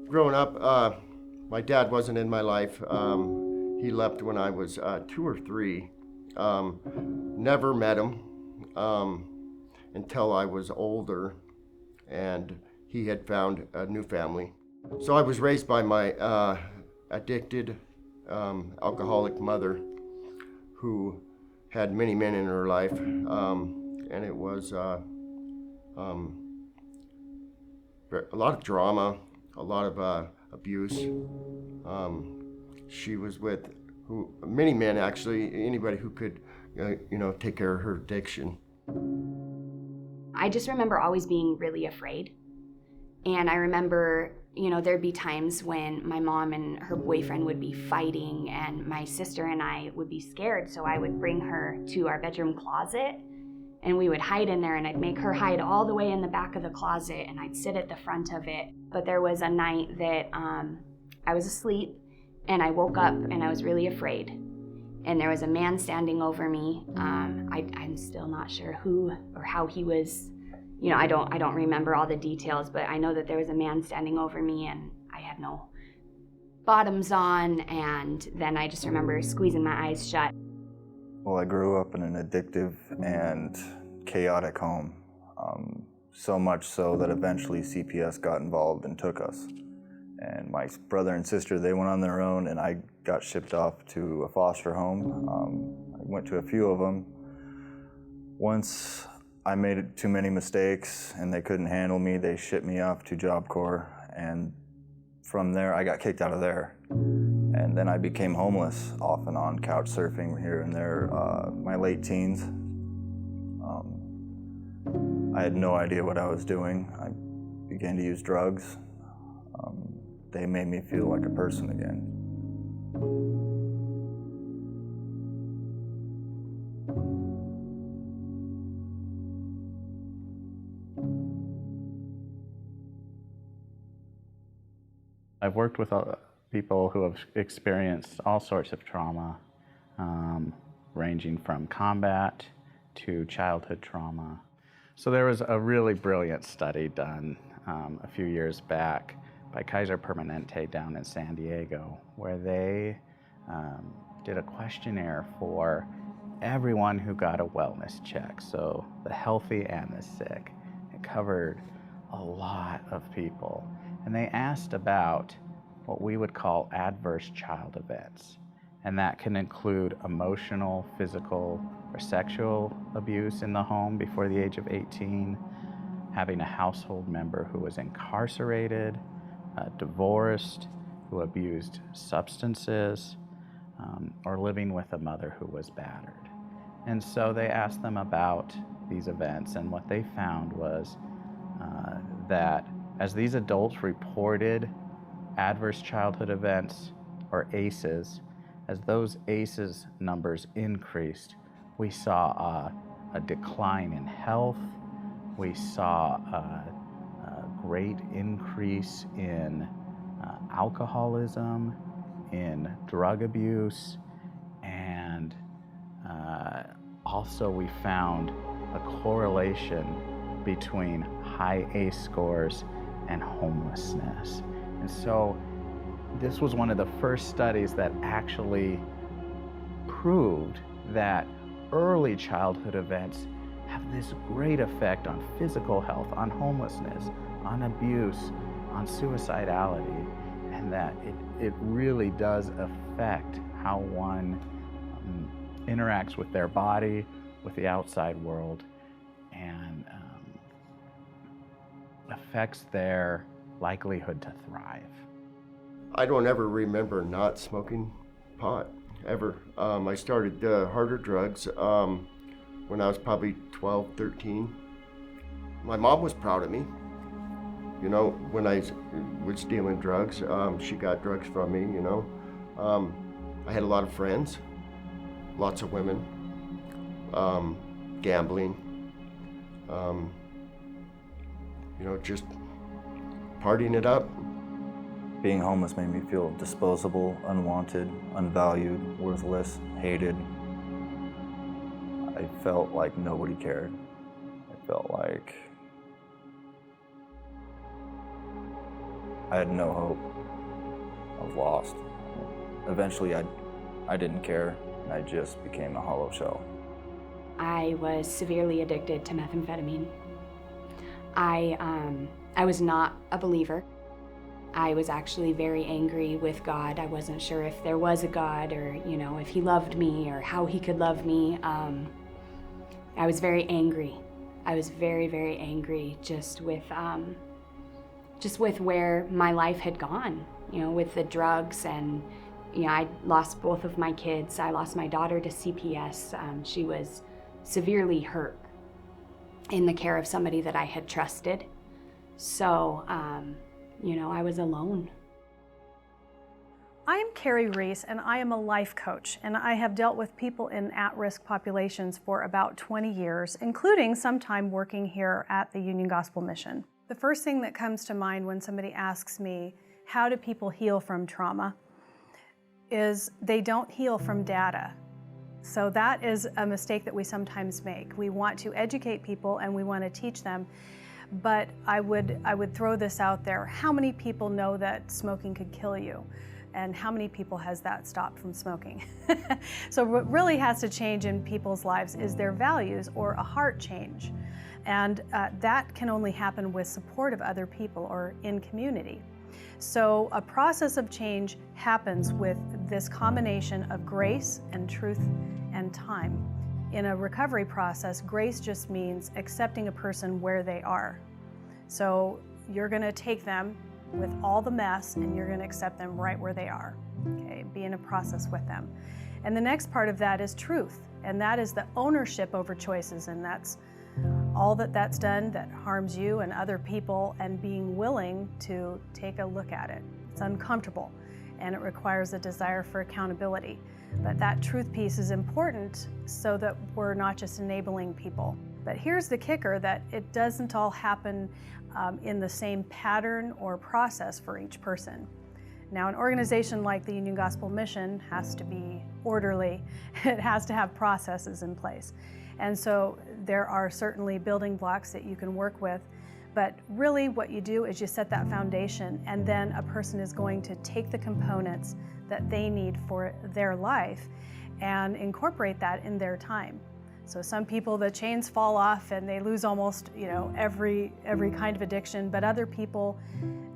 Growing up, my dad wasn't in my life. He left when I was 2 or 3. Never met him until I was older, and he had found a new family. So I was raised by my addicted, alcoholic mother who had many men in her life, and it was a lot of drama, a lot of abuse. She was with many men, actually, anybody who could, take care of her addiction. I just remember always being really afraid. And I remember, there'd be times when my mom and her boyfriend would be fighting, and my sister and I would be scared, so I would bring her to our bedroom closet, and we would hide in there, and I'd make her hide all the way in the back of the closet, and I'd sit at the front of it. But there was a night that I was asleep, and I woke up, and I was really afraid. And there was a man standing over me. I'm still not sure who or how he was. I don't remember all the details, but I know that there was a man standing over me, and I had no bottoms on, and then I just remember squeezing my eyes shut. Well, I grew up in an addictive and chaotic home, so much so that eventually CPS got involved and took us. And my brother and sister, they went on their own, and I got shipped off to a foster home. I went to a few of them. Once I made too many mistakes and they couldn't handle me, they shipped me off to Job Corps, and from there I got kicked out of there. And then I became homeless, off and on, couch surfing here and there, my late teens. I had no idea what I was doing. I began to use drugs. They made me feel like a person again. I've worked with people who have experienced all sorts of trauma, ranging from combat to childhood trauma. So there was a really brilliant study done a few years back by Kaiser Permanente down in San Diego, where they did a questionnaire for everyone who got a wellness check, so the healthy and the sick. It covered a lot of people. And they asked about what we would call adverse child events. And that can include emotional, physical, or sexual abuse in the home before the age of 18, having a household member who was incarcerated, divorced, who abused substances, or living with a mother who was battered. And so they asked them about these events, and what they found was that as these adults reported adverse childhood events, or ACEs, as those ACEs numbers increased, we saw a decline in health. We saw a great increase in alcoholism, in drug abuse, and also we found a correlation between high ACE scores and homelessness. And so this was one of the first studies that actually proved that early childhood events have this great effect on physical health, on homelessness, on abuse, on suicidality, and that it really does affect how one interacts with their body, with the outside world, and affects their likelihood to thrive. I don't ever remember not smoking pot, ever. I started harder drugs when I was probably 12, 13. My mom was proud of me. When I was dealing drugs, she got drugs from me, I had a lot of friends, lots of women, gambling, just partying it up. Being homeless made me feel disposable, unwanted, unvalued, worthless, hated. I felt like nobody cared. I felt like I had no hope. I was lost. Eventually, I didn't care, and I just became a hollow shell. I was severely addicted to methamphetamine. I was not a believer. I was actually very angry with God. I wasn't sure if there was a God, or, if he loved me or how he could love me. I was very angry. I was very, very angry just with where my life had gone, with the drugs. And, I lost both of my kids. I lost my daughter to CPS. She was severely hurt in the care of somebody that I had trusted. So, I was alone. I am Carrie Reese, and I am a life coach, and I have dealt with people in at-risk populations for about 20 years, including some time working here at the Union Gospel Mission. The first thing that comes to mind when somebody asks me, how do people heal from trauma, is they don't heal from data. So that is a mistake that we sometimes make. We want to educate people and we want to teach them, but I would throw this out there. How many people know that smoking could kill you? And how many people has that stopped from smoking? So what really has to change in people's lives is their values or a heart change. And that can only happen with support of other people or in community. So a process of change happens with this combination of grace and truth and time. In a recovery process, grace just means accepting a person where they are. So you're going to take them with all the mess and you're going to accept them right where they are. Okay, be in a process with them. And the next part of that is truth, and that is the ownership over choices, and that's all that's done that harms you and other people, and being willing to take a look at it. It's uncomfortable and it requires a desire for accountability. But that truth piece is important so that we're not just enabling people. But here's the kicker, that it doesn't all happen in the same pattern or process for each person. Now, an organization like the Union Gospel Mission has to be orderly. It has to have processes in place. And so there are certainly building blocks that you can work with, but really what you do is you set that foundation, and then a person is going to take the components that they need for their life and incorporate that in their time. So some people, the chains fall off and they lose almost, every kind of addiction, but other people,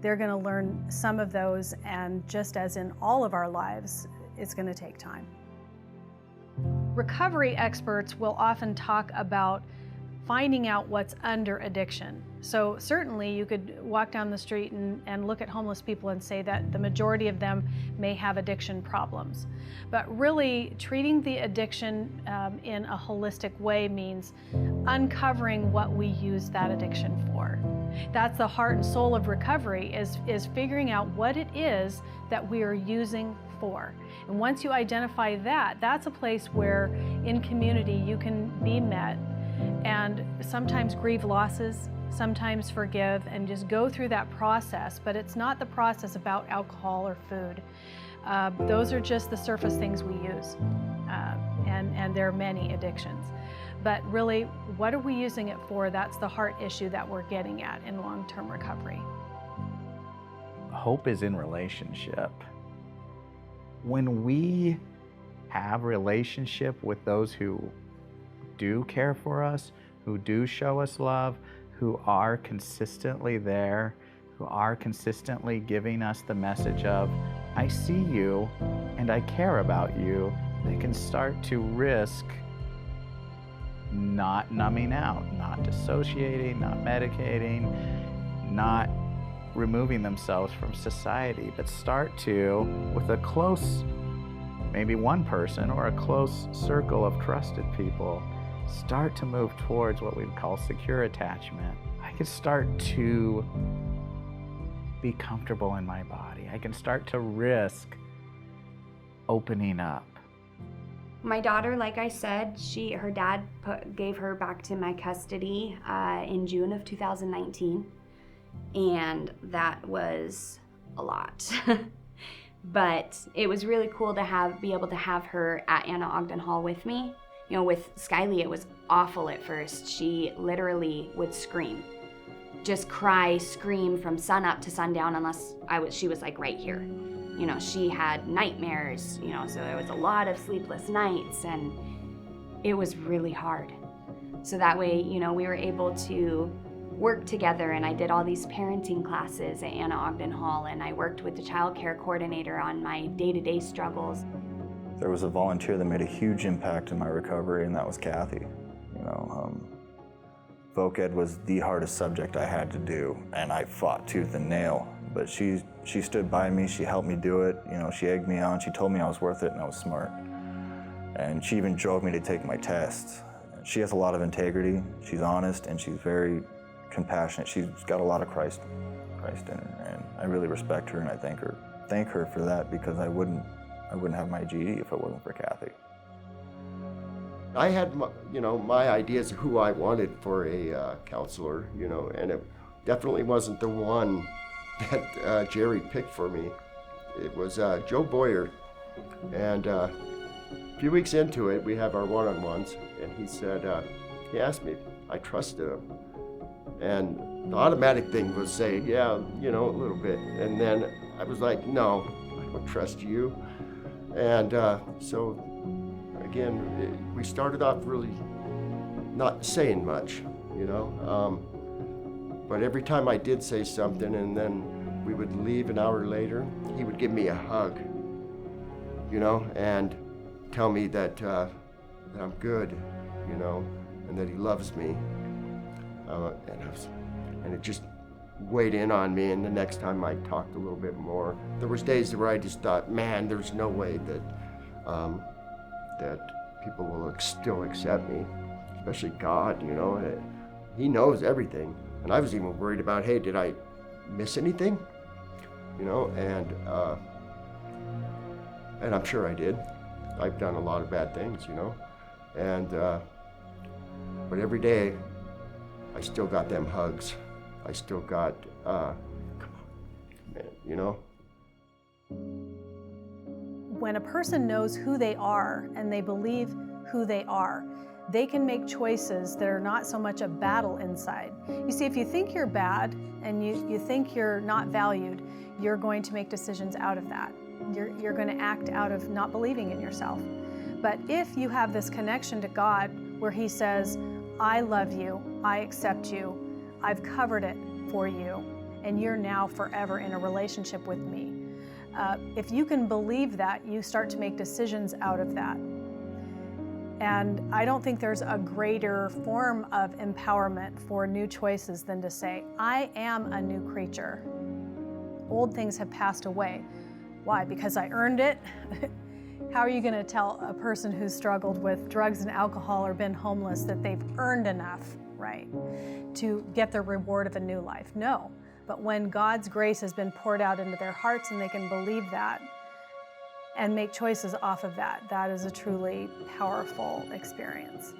they're going to learn some of those, and just as in all of our lives, it's going to take time. Recovery experts will often talk about finding out what's under addiction. So certainly you could walk down the street and look at homeless people and say that the majority of them may have addiction problems. But really treating the addiction in a holistic way means uncovering what we use that addiction for. That's the heart and soul of recovery, is figuring out what it is that we are using for. And once you identify that, that's a place where in community you can be met and sometimes grieve losses, sometimes forgive, and just go through that process. But it's not the process about alcohol or food. Those are just the surface things we use, and there are many addictions. But really, what are we using it for? That's the heart issue that we're getting at in long-term recovery. Hope is in relationship. When we have relationship with those who do care for us, who do show us love, who are consistently there, who are consistently giving us the message of, I see you and I care about you, they can start to risk not numbing out, not dissociating, not medicating, not removing themselves from society, but start to, with a close, maybe one person or a close circle of trusted people, start to move towards what we call secure attachment. I can start to be comfortable in my body. I can start to risk opening up. My daughter, like I said, her dad gave her back to my custody in June of 2019, and that was a lot. But it was really cool to be able to have her at Anna Ogden Hall with me. With Skylie, it was awful at first. She literally would scream. just cry, scream from sun up to sundown unless she was like right here. You know, she had nightmares, you know, so there was a lot of sleepless nights, and it was really hard. So that way, you know, we were able to work together, and I did all these parenting classes at Anna Ogden Hall, and I worked with the child care coordinator on my day-to-day struggles. There was a volunteer that made a huge impact in my recovery, and that was Kathy. You know, voc ed was the hardest subject I had to do, and I fought tooth and nail. But she stood by me, she helped me do it, you know, she egged me on, she told me I was worth it and I was smart. And she even drove me to take my tests. She has a lot of integrity, she's honest, and she's very compassionate. She's got a lot of Christ in her, and I really respect her, and I thank her for that, because I wouldn't have my GED if it wasn't for Kathy. I had, my ideas of who I wanted for a counselor, you know, and it definitely wasn't the one that Jerry picked for me. It was Joe Boyer, and a few weeks into it, we have our one-on-ones, and he said, he asked me if I trusted him, and the automatic thing was say, yeah, you know, a little bit, and then I was like, no, I don't trust you, and so again, we started off really not saying much, you know, but every time I did say something, and then we would leave an hour later, he would give me a hug, you know, and tell me that I'm good, you know, and that he loves me, and it just weighed in on me. And the next time I talked a little bit more, there was days where I just thought, man, there's no way that that people will still accept me, especially God, you know. He knows everything. And I was even worried about, hey, did I miss anything? You know, and I'm sure I did. I've done a lot of bad things, you know. And, but every day, I still got them hugs. I still got, come on, man, you know. When a person knows who they are and they believe who they are, they can make choices that are not so much a battle inside. You see, if you think you're bad and you think you're not valued, you're going to make decisions out of that. You're going to act out of not believing in yourself. But if you have this connection to God where He says, I love you, I accept you, I've covered it for you, and you're now forever in a relationship with me. If you can believe that, you start to make decisions out of that. And I don't think there's a greater form of empowerment for new choices than to say, I am a new creature. Old things have passed away. Why? Because I earned it? How are you going to tell a person who's struggled with drugs and alcohol or been homeless that they've earned enough, right, to get the reward of a new life? No. But when God's grace has been poured out into their hearts and they can believe that and make choices off of that, that is a truly powerful experience.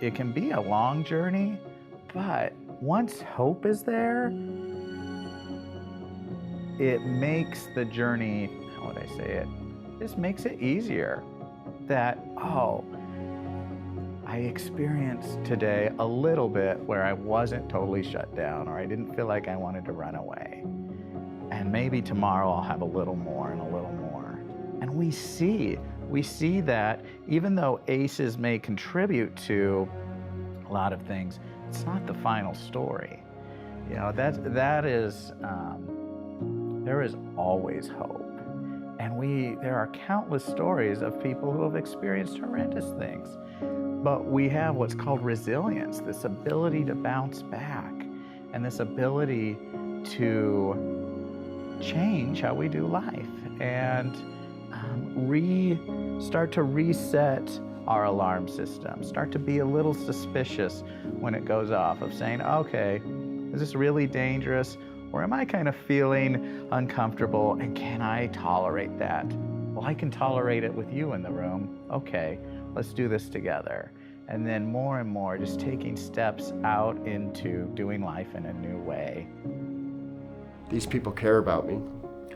It can be a long journey, but once hope is there, it makes the journey, how would I say it? Just makes it easier. That, oh, I experienced today a little bit where I wasn't totally shut down, or I didn't feel like I wanted to run away. And maybe tomorrow I'll have a little more and a little more. And we see that even though ACEs may contribute to a lot of things, it's not the final story. You know, that is, there is always hope. And there are countless stories of people who have experienced horrendous things. But we have what's called resilience, this ability to bounce back, and this ability to change how we do life and start to reset our alarm system, start to be a little suspicious when it goes off, of saying, okay, is this really dangerous? Or am I kind of feeling uncomfortable, and can I tolerate that? Well, I can tolerate it with you in the room. Okay, let's do this together. And then more and more, just taking steps out into doing life in a new way. These people care about me.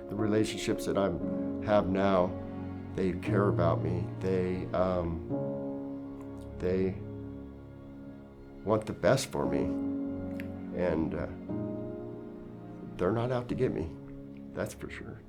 The relationships that I have now, they care about me. They want the best for me. and they're not out to get me, that's for sure.